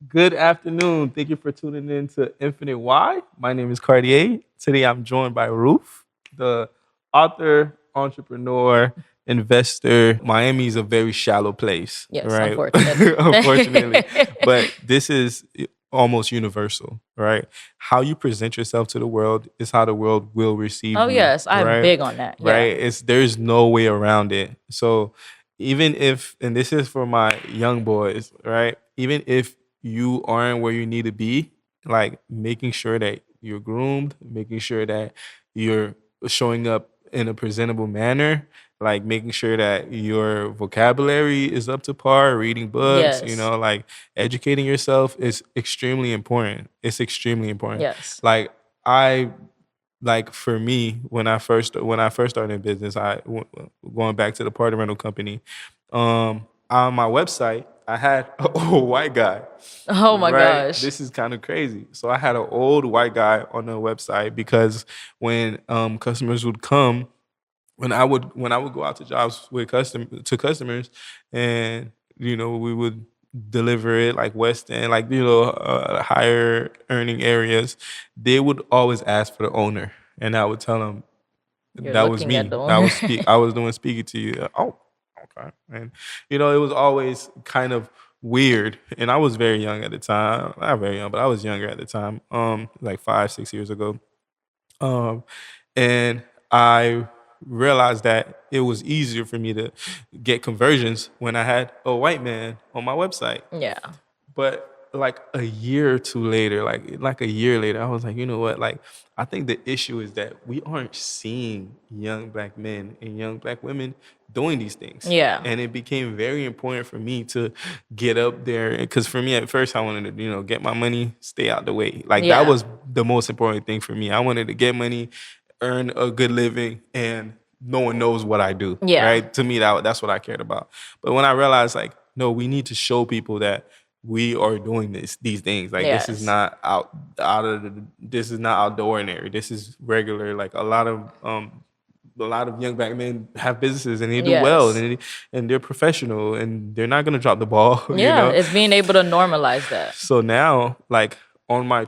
Good afternoon. Thank you for tuning in to Infinite Y. My name is Cartier. Today I'm joined by Ruth, the author, entrepreneur, investor. Miami is a very shallow place, Yes, right? unfortunately. Unfortunately. But this is almost universal, right? How you present yourself to the world is how the world will receive Oh you, yes, I'm right? big on that. Yeah. Right? It's there's no way around it. So even if, and this is for my young boys, right? Even if you aren't where you need to be, like making sure that you're groomed, making sure that you're showing up in a presentable manner, like making sure that your vocabulary is up to par, reading books, Yes. like educating yourself is extremely important. It's extremely important. Yes. Like I like for me when I first started in business, going back to the party rental company, on my website I had an old white guy, Oh my right? gosh. This is kind of crazy. So I had an old white guy on the website because when customers would come, when I would go out to jobs with customers, and we would deliver it like West End, like higher earning areas, they would always ask for the owner, and I would tell them You're that was looking at me. the I owner. was I was doing speaking to you. Oh, okay. And it was always kind of weird. And I was very young at the time. Not very young, but I was younger at the time. Like 5, 6 years ago. Um, and I realized that it was easier for me to get conversions when I had a white man on my website. Yeah. But like a year or two later, like a year later, I was like, you know what? Like, I think the issue is that we aren't seeing young black men and young black women doing these things. Yeah. And it became very important for me to get up there, because for me at first I wanted to, get my money, stay out the way. Like that Yeah. was the most important thing for me. I wanted to get money, earn a good living, and no one knows what I do. Yeah. Right? To me, that's what I cared about. But when I realized, like, no, we need to show people that we are doing these things. Like this is Yes. not this is not out the ordinary. This is regular. Like a lot of young black men have businesses and they do well, Yes. and they're professional and they're not gonna drop the ball. Yeah. It's being able to normalize that. So now, like on my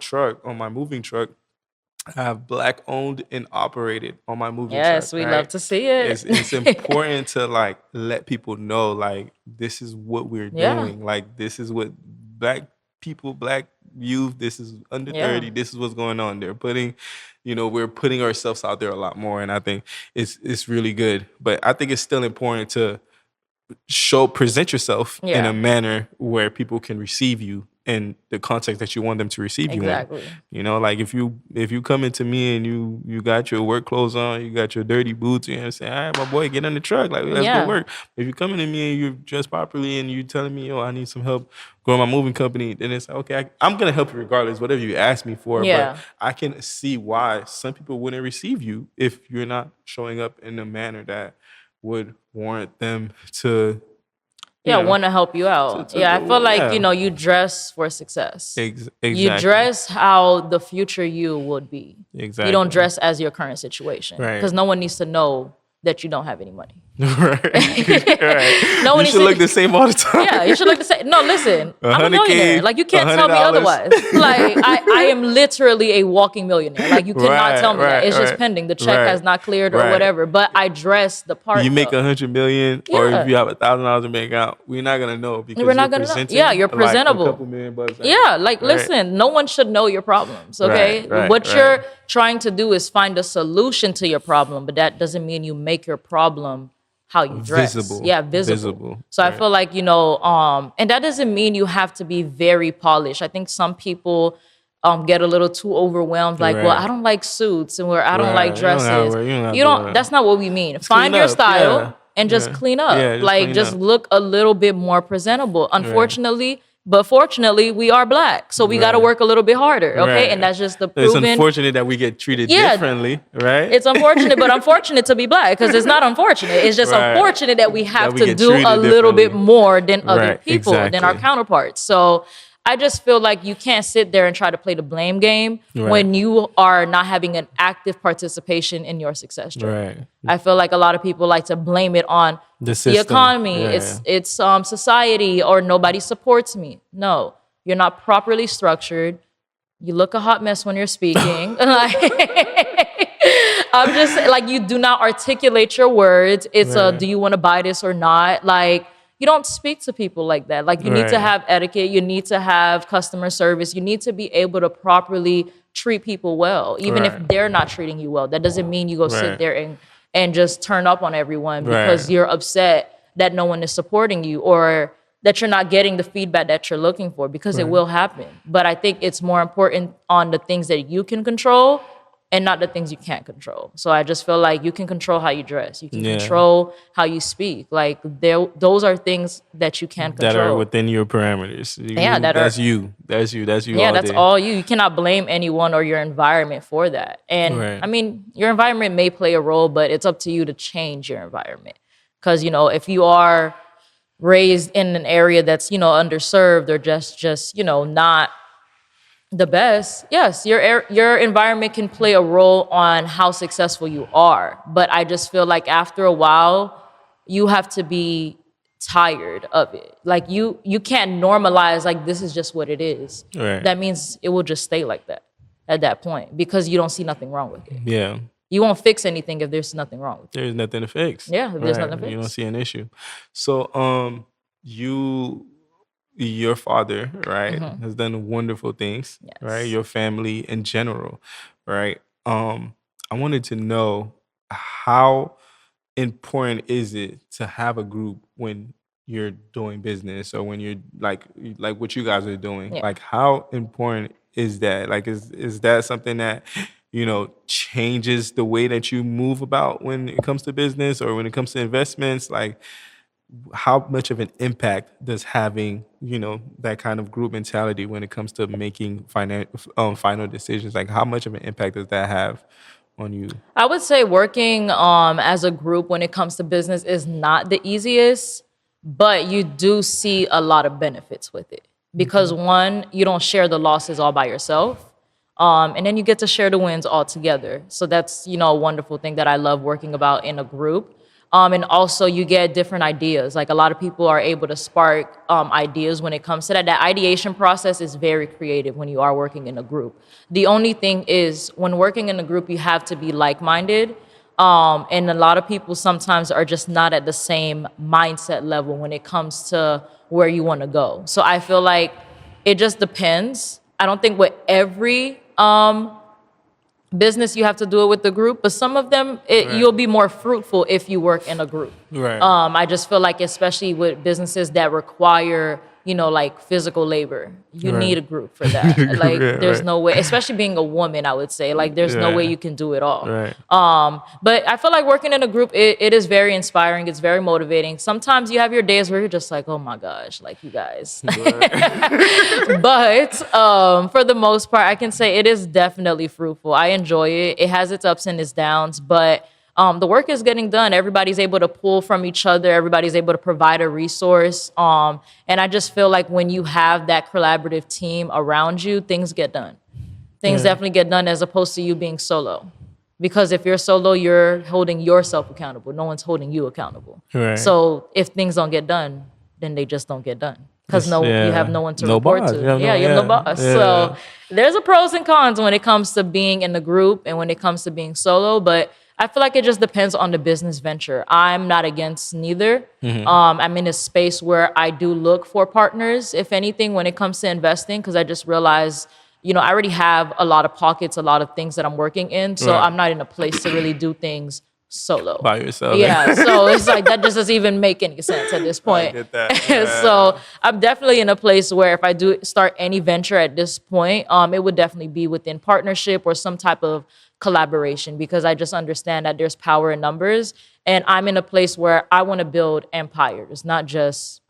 moving truck, I have black owned and operated on my moving truck. Yes, we love Right? to see it. It's important to like let people know, like, this is what we're Yeah. doing. Like this is what black people, black youth, this is under Yeah. 30, this is what's going on. We're putting ourselves out there a lot more, and I think it's really good. But I think it's still important to present yourself in Yeah. a manner where people can receive you in the context that you want them to receive you in. Exactly. Like if you come into me and you got your work clothes on, you got your dirty boots, saying, all right, my boy, get on the truck, like let's go Yeah. work. If you coming to me and you're dressed properly and you telling me, I need some help growing my moving company, then it's like, okay, I'm gonna help you regardless, whatever you ask me for. Yeah. But I can see why some people wouldn't receive you if you're not showing up in a manner that would warrant them to Want to help you out. to Yeah, I go, feel like, yeah. you dress for success. Exactly. You dress how the future you would be. Exactly. You don't dress as your current situation. Right. Because no one needs to know that you don't have any money. Right. Right. No one You needs should to- look the same all the time. Yeah, you should look the same. No, listen, I'm a 100K, millionaire. Like, you can't tell me $100. otherwise. Like, I am literally a walking millionaire. Like, you cannot Right, tell me that. right, It's just right, pending. The check right, has not cleared or right. whatever. But I dress the part. You make though. 100 million, or Yeah. if you have $1,000 in bank account, we're not gonna know because We're not you're gonna know. presenting. Yeah, you're like, presentable. a couple million bucks. Yeah, like, Right. listen, no one should know your problems, okay? Right, What right. you're trying to do is find a solution to your problem, but that doesn't mean you make your problem how you dress. Visible. Yeah, visible. Visible, So I right. feel like, and that doesn't mean you have to be very polished. I think some people get a little too overwhelmed, like, well, Right. I don't like suits and where I don't Right. like You don't gotta dresses. wear- you don't gotta do that. That's not what we mean. Find clean your up, style. yeah. And just Yeah. clean up. Yeah, just like, clean just up. look a little bit more presentable. Unfortunately, but fortunately, we are black. So we got to Right. work a little bit harder. Okay. Right. And that's just the It's proven. unfortunate that we get treated Yeah. differently, right? It's unfortunate, but unfortunate to be black, because it's not unfortunate. It's just Right. unfortunate that we have we to get do treated a little bit differently. more than other Right, people, than our exactly. counterparts. So I just feel like you can't sit there and try to play the blame game Right. when you are not having an active participation in your success journey. Right. I feel like a lot of people like to blame it on The the system. economy, Yeah. it's society, or nobody supports me. No, You're not properly structured. You look a hot mess when you're speaking. I'm just like, you do not articulate your words. It's a, Right. do you want to buy this or not? Like, you don't speak to people like that. Like, you need to Right. have etiquette. You need to have customer service. You need to be able to properly treat people well, even if Right. they're not treating you well. That doesn't mean you go sit Right. there and just turn up on everyone because Right. you're upset that no one is supporting you or that you're not getting the feedback that you're looking for, because it Right. will happen. But I think it's more important on the things that you can control and not the things you can't control. So I just feel like you can control how you dress. You can Yeah. control how you speak. Like, those are things that you can That are control. within your parameters. Yeah, that are- that's you. That's you. That's you. Yeah, all that's day. all you. You cannot blame anyone or your environment for that. And Right. I mean, your environment may play a role, but it's up to you to change your environment. Because, if you are raised in an area that's, underserved or just, not the best, yes, your environment can play a role on how successful you are. But I just feel like after a while, you have to be tired of it. Like, you can't normalize like this is just what it is. Right. That means it will just stay like that at that point because you don't see nothing wrong with it. Yeah. You won't fix anything if there's nothing wrong with it. There's nothing to fix. Yeah, if there's nothing to You don't fix. see an issue. So, your father, right, has done wonderful things, right? Yes. Your family in general, right? I wanted to know, how important is it to have a group when you're doing business, or when you're like what you guys are doing? Yeah. Like, how important is that? Like, is that something that changes the way that you move about when it comes to business or when it comes to investments? Like, how much of an impact does having that kind of group mentality when it comes to making final decisions? Like, how much of an impact does that have on you? I would say working as a group when it comes to business is not the easiest, but you do see a lot of benefits with it. Because one, you don't share the losses all by yourself. And then you get to share the wins all together. So that's, a wonderful thing that I love working about in a group. And also you get different ideas. Like, a lot of people are able to spark ideas when it comes to that. That ideation process is very creative when you are working in a group. The only thing is, when working in a group, you have to be like-minded. And a lot of people sometimes are just not at the same mindset level when it comes to where you want to go. So I feel like it just depends. I don't think with every business you have to do it with the group, but some of them you'll be more fruitful if you work in a group. Right. I just feel like, especially with businesses that require like physical labor, you Right. need a group for that. Like, Yeah, there's right. no way, especially being a woman, I would say, like, there's no way Yeah. you can do it all. Right. But I feel like working in a group, it is very inspiring. It's very motivating. Sometimes you have your days where you're just like, oh my gosh, like, you guys. But for the most part, I can say it is definitely fruitful. I enjoy it. It has its ups and its downs, but the work is getting done. Everybody's able to pull from each other. Everybody's able to provide a resource. And I just feel like when you have that collaborative team around you, things get done. Things definitely get done, as opposed to you being solo. Because if you're solo, you're holding yourself accountable. No one's holding you accountable. Right. So if things don't get done, then they just don't get done. Because you have no one to No report boss. to. You have no- You have no yeah. boss. Yeah. So there's a pros and cons when it comes to being in the group and when it comes to being solo. But I feel like it just depends on the business venture. I'm not against neither. I'm in a space where I do look for partners, if anything, when it comes to investing, because I just realized, I already have a lot of pockets, a lot of things that I'm working in. So Right. I'm not in a place to really do things solo. By yourself. Yeah, so it's like, that just doesn't even make any sense at this point. get that. Yeah. So I'm definitely in a place where if I do start any venture at this point, it would definitely be within partnership or some type of collaboration, because I just understand that there's power in numbers, and I'm in a place where I want to build empires, not just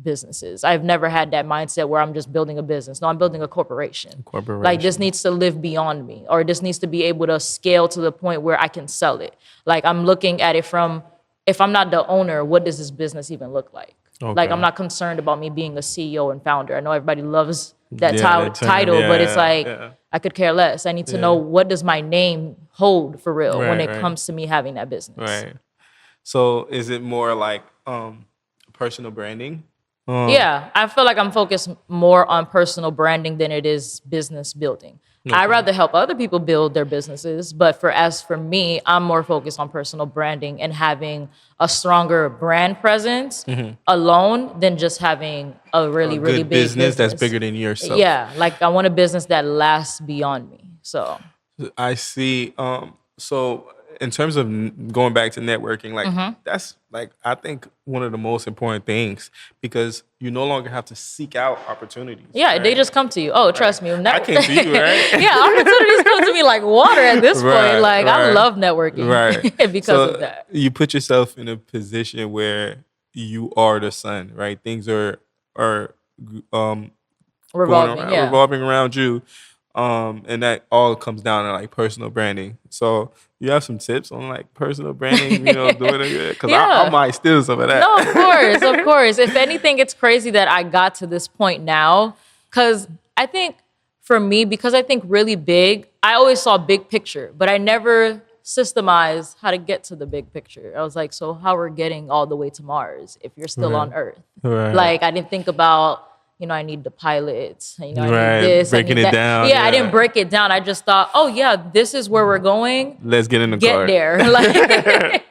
businesses. I've never had that mindset where I'm just building a business. No, I'm building a corporation. Like, this needs to live beyond me, or this needs to be able to scale to the point where I can sell it. Like, I'm looking at it from, if I'm not the owner, what does this business even look like? Like, Okay. I'm not concerned about me being a CEO and founder. I know everybody loves that Yeah, that term. title, but it's Yeah, like, yeah. I could care less. I need to know, what does my name hold for real when Right, it right. comes to me having that business. Right. So is it more like personal branding? Yeah, I feel like I'm focused more on personal branding than it is business building. I rather help other people build their businesses, but as for me, I'm more focused on personal branding and having a stronger brand presence alone than just having a A really good big business that's business. bigger than yourself. Yeah, like I want a business that lasts beyond me. So, I see. So in terms of going back to networking, like that's like I think one of the most important things because you no longer have to seek out opportunities. yeah, they Right? just come to you. Oh, trust me. I came to you, right? Yeah, opportunities come to me like water at this point. Right, Like, I right, love networking right. because of So that. you put yourself in a position where you are the sun, right? Things are um going Revolving, around, yeah. revolving around you. And that all comes down to like personal branding. So you have some tips on like personal branding, doing it because I Yeah. might steal some of that. No, of course, of course. If anything, it's crazy that I got to this point now. Cause I think for me, because I think really big, I always saw big picture, but I never systemized how to get to the big picture. I was like, so how we're getting all the way to Mars if you're still on Earth? Right. Like I didn't think about, I need the pilots, I Right. need this, Breaking I it need that. down, Yeah, I yeah. didn't break it down. I just thought, oh yeah, this is where we're going. Let's get in the Get car. there. Like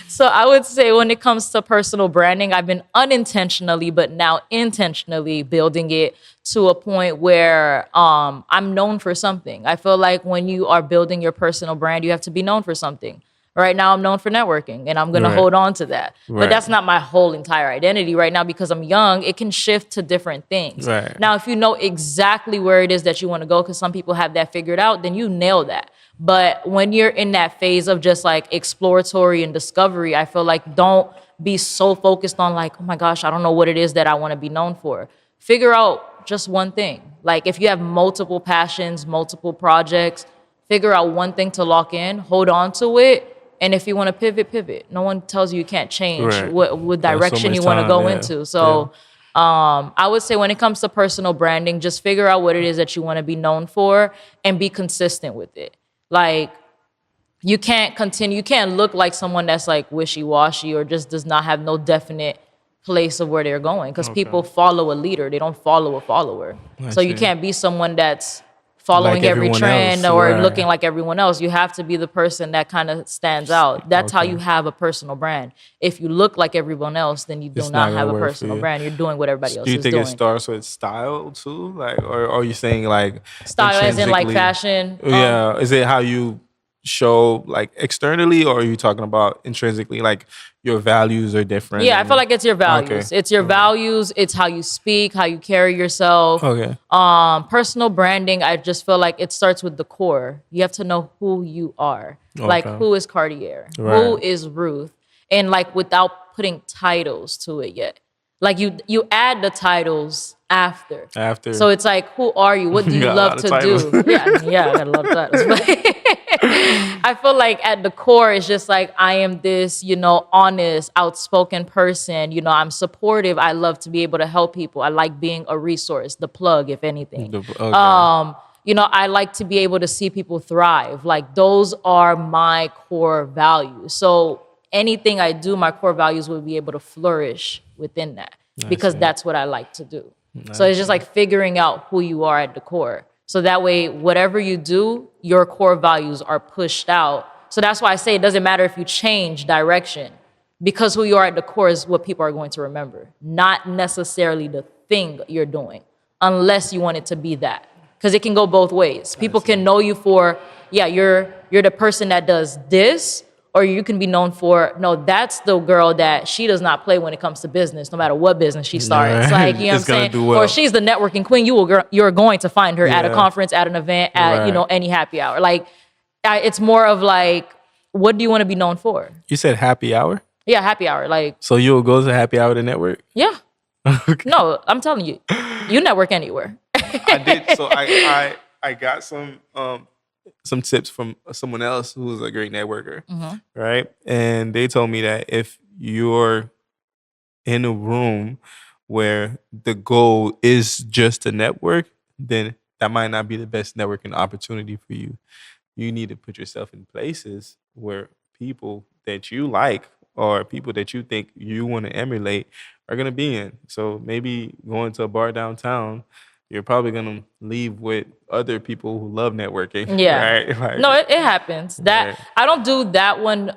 so I would say when it comes to personal branding, I've been unintentionally, but now intentionally building it to a point where I'm known for something. I feel like when you are building your personal brand, you have to be known for something. Right now, I'm known for networking, and I'm gonna Right. hold on to that. Right. But that's not my whole entire identity right now because I'm young. It can shift to different things. Right. Now, if you know exactly where it is that you want to go, because some people have that figured out, then you nail that. But when you're in that phase of just like exploratory and discovery, I feel like don't be so focused on like, oh my gosh, I don't know what it is that I want to be known for. Figure out just one thing. Like if you have multiple passions, multiple projects, figure out one thing to lock in, hold on to it. And if you want to pivot, pivot. No one tells you can't change Right. what There's so direction much you want to time, go yeah. into. So I would say when it comes to personal branding, just figure out what it is that you want to be known for and be consistent with it. Like you can't look like someone that's like wishy-washy or just does not have no definite place of where they're going because people follow a leader, they don't follow a follower. So you see. can't be someone that's following Like every everyone trend else, or right. looking like everyone else. You have to be the person that kind of stands out. That's how Okay. you have a personal brand. If you look like everyone else, then you do It's not not have gonna a work for personal you. brand. You're doing what everybody else Do you is think doing. it starts with style too? Like, or are you saying like Style as in like intrinsically- fashion. Yeah. Is it how you show like externally, or are you talking about intrinsically? Like your values are different. Yeah, I and- feel like it's your values. Okay. It's your values. It's how you speak, how you carry yourself. Okay. Personal branding, I just feel like it starts with the core. You have to know who you are. Like Okay. who is Cartier? Who Right. is Ruth? And like without putting titles to it yet. Like you add the titles after. After. So it's like, who are you? What do You you got a love lot to of titles. do? Yeah, I got a lot of titles. But I feel like at the core, it's just like I am this, honest, outspoken person. I'm supportive. I love to be able to help people. I like being a resource, the plug, if anything. Okay. I like to be able to see people thrive. Like those are my core values. So anything I do, my core values will be able to flourish within that because that's what I like to do. So it's just like figuring out who you are at the core. So that way, whatever you do, your core values are pushed out. So that's why I say it doesn't matter if you change direction because who you are at the core is what people are going to remember, not necessarily the thing you're doing, unless you want it to be that. Because it can go both ways. People can know you for, you're the person that does this, or you can be known for, no, that's the girl that she does not play when it comes to business, no matter what business she starts. Right. Like, you know what I'm It's gonna saying? do well. Or she's the networking queen. You're going to find her at a Yeah. conference, at an event, at, Right. any happy hour. Like, it's more of like, what do you want to be known for? You said happy hour, Yeah, happy hour. Like, so you'll go to happy hour to network. yeah. No, I'm telling you, you network anywhere. I did. So I got some tips from someone else who was a great networker, right? And they told me that if you're in a room where the goal is just to network, then that might not be the best networking opportunity for you. You need to put yourself in places where people that you like or people that you think you want to emulate are gonna be in. So maybe going to a bar downtown, you're probably gonna leave with other people who love networking, Yeah. right? Like, No, it happens. That right. I don't do that one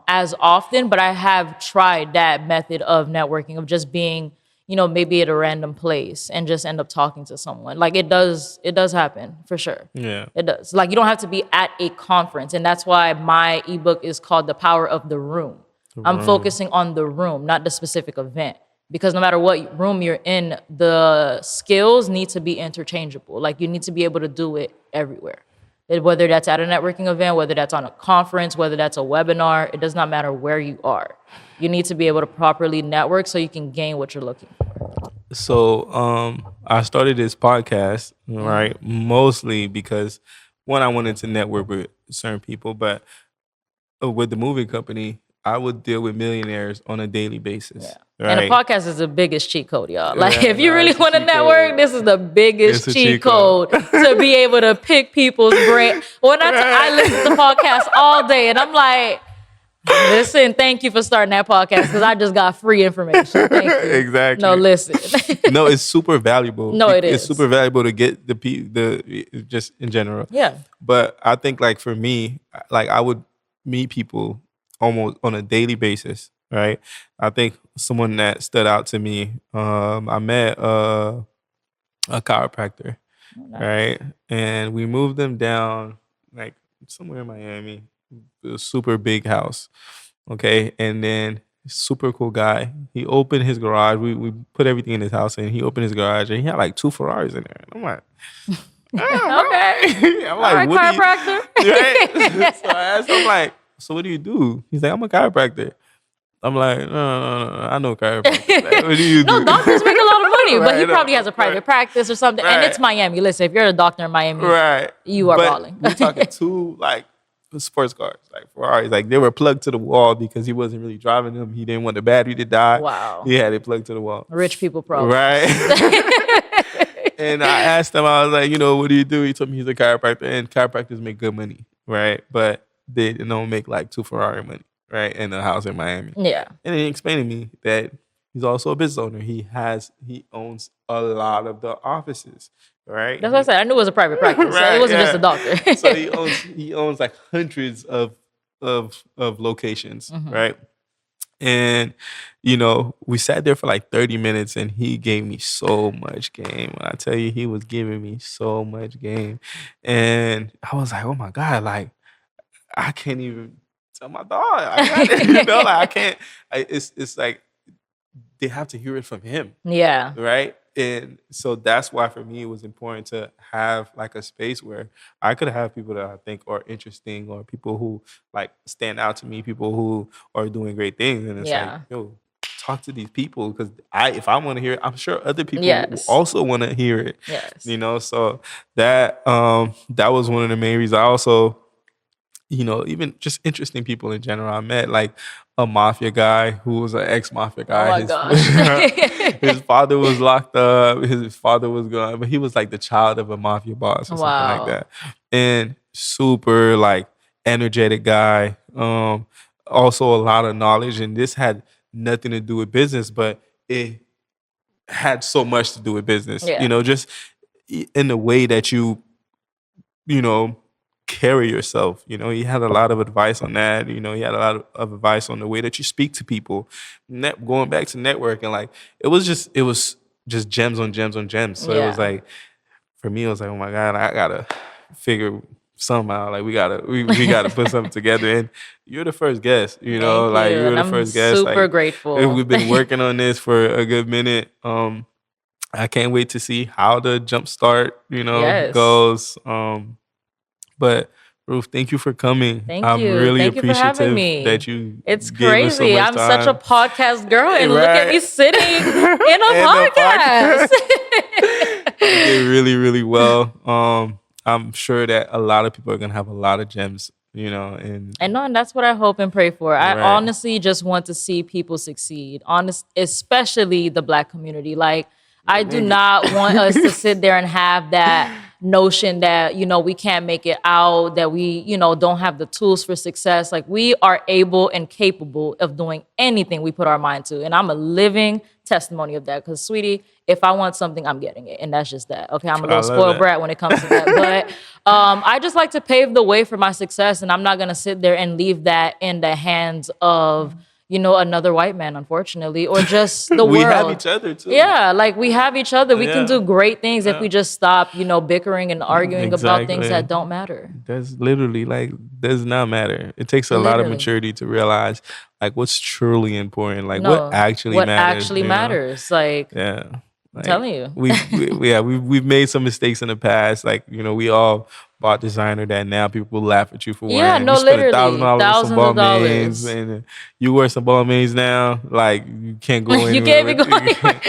as often, but I have tried that method of networking of just being, maybe at a random place and just end up talking to someone. Like it does happen for sure. Yeah. It does. Like you don't have to be at a conference, and that's why my ebook is called The Power of the Room. I'm focusing on the room, not the specific event. Because no matter what room you're in, the skills need to be interchangeable. Like you need to be able to do it everywhere. Whether that's at a networking event, whether that's on a conference, whether that's a webinar, it does not matter where you are. You need to be able to properly network so you can gain what you're looking for. So I started this podcast, right? Mostly because one, I wanted to network with certain people, but with the moving company, I would deal with millionaires on a daily basis. Yeah. Right? And a podcast is the biggest cheat code, y'all. Like, Yeah, if you no, really it's a want to cheat network, code. this is the biggest It's a cheat cheat code. code to be able to pick people's brain. I listen to podcasts all day, and I'm like, listen, thank you for starting that podcast because I just got free information. Thank you. Exactly. No, listen. No, it's super valuable. No, it It's is. super valuable to get the just in general. Yeah. But I think like for me, like I would meet people almost on a daily basis, right? I think someone that stood out to me, I met a chiropractor, right? And we moved them down like somewhere in Miami, a super big house, okay? And then super cool guy. He opened his garage. We put everything in his house, and he opened his garage, and he had like 2 Ferraris in there. And I'm like, Okay. I'm All like, right, what do you, chiropractor. right? So I asked him, like, so what do you do? He's like, I'm a chiropractor. I'm like, no, I know chiropractor. Like, what do you do? No, doctors make a lot of money, but he Right, probably has a private right. practice or something. And it's Right. Miami. Listen, if you're a doctor in Miami, Right. you are But balling. we're talking 2 like sports cars, like Ferraris. Like they were plugged to the wall because he wasn't really driving them. He didn't want the battery to die. Wow. He had it plugged to the wall. Rich people problems. Right. And I asked him, I was like, what do you do? He told me he's a chiropractor, and chiropractors make good money, right? But they don't make like 2 Ferrari money, right? In a house in Miami. Yeah. And he explained to me that he's also a business owner. He owns a lot of the offices, right? That's what I said. I knew it was a private practice. So Right, it wasn't yeah. just a doctor. So he owns like hundreds of locations, right? And we sat there for like 30 minutes, and he gave me so much game. When I tell you, he was giving me so much game, and I was like, oh my god, like I can't even tell my dog. Like I can't. It's like they have to hear it from him, Yeah. right? And so that's why for me it was important to have like a space where I could have people that I think are interesting, or people who like stand out to me, people who are doing great things. And it's Yeah. like, yo, talk to these people, because if I want to hear it, I'm sure other people Yes. will also want to hear it. Yes. So that was one of the main reasons. I also, even just interesting people in general. I met like a mafia guy who was an ex-mafia guy. Oh my gosh. His father was locked up. His father was gone, but he was like the child of a mafia boss or something Wow. like that. And super like energetic guy. Also a lot of knowledge, and this had nothing to do with business, but it had so much to do with business. Yeah. Just in the way that you carry yourself. He had a lot of advice on that. He had a lot of advice on the way that you speak to people. Going back to networking, like it was just gems on gems on gems. So it was Yeah. like, for me, it was like, oh my God, I gotta figure somehow, like we gotta put something together. And you're the first guest, Thank like you. you're And the I'm first guest. super Like, grateful. and we've been working on this for a good minute. I can't wait to see how the jump start, Yes. goes. But Ruth, thank you for coming. Thank I'm you. really Thank you for having appreciative me. that you It's gave us so crazy. much I'm such a time. podcast girl, and look at me Right. sitting in a In a podcast. You did really, really well. I'm sure that a lot of people are gonna have a lot of gems, and And no, and that's what I hope and pray for. I Right. honestly just want to see people succeed, especially the Black community. Like, I do not want us to sit there and have that notion that, we can't make it out, that we, don't have the tools for success. Like, we are able and capable of doing anything we put our mind to. And I'm a living testimony of that, because, sweetie, if I want something, I'm getting it. And that's just that. Okay, I'm a little love spoiled that. brat when it comes to that. But I just like to pave the way for my success. And I'm not going to sit there and leave that in the hands of, another white man, unfortunately, or just the We world. have each other too. Yeah, like, we have each other. We can Yeah. do great things if we just stop, bickering and arguing about things Exactly. that don't matter. That's literally like does not matter. It takes a lot of Literally. maturity to realize like what's truly important, like No, what actually what matters. actually you know? matters. Like, Yeah. Like, telling you. we've made some mistakes in the past. Like, we all bought designer that now people laugh at you for Yeah, wearing. no, You spent literally, $1,000 on thousands some of Balmains, dollars. and you wear some Balmains now. Like, you can't go anywhere. You can't be with, going you anywhere. can't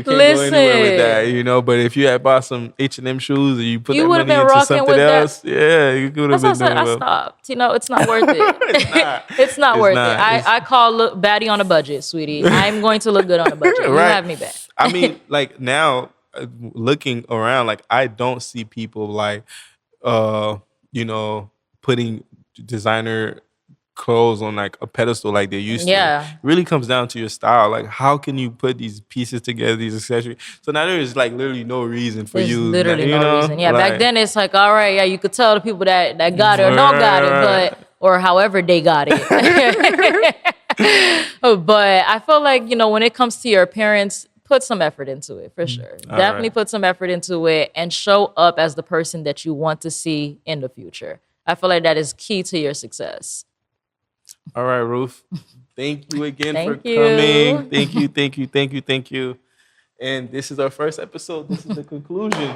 go anywhere with that, Listen. But if you had bought some H&M shoes and you put You that would've money been into rocking something with that. else, yeah, you could have That's why been I doing said well. I stopped. It's not worth it. It's not. It's not It's worth not. it. It's- I call look baddie on a budget, sweetie. I'm going to look good on a budget. You Right. have me back. I mean, like now, looking around, like I don't see people like, putting designer clothes on like a pedestal like they used Yeah. to. It really comes down to your style. Like, how can you put these pieces together, these accessories? So now there is like literally no reason for There's you. literally you no know? reason. Yeah, like, back then it's like, all right, yeah, you could tell the people that got it or don't got it, Right. but or however they got it. But I feel like, when it comes to your appearance, put some effort into it for sure. Definitely right. put some effort into it and show up as the person that you want to see in the future. I feel like that is key to your success. All right, Ruth. Thank you again for Thank you. coming. Thank you. And this is our first episode. This is the conclusion.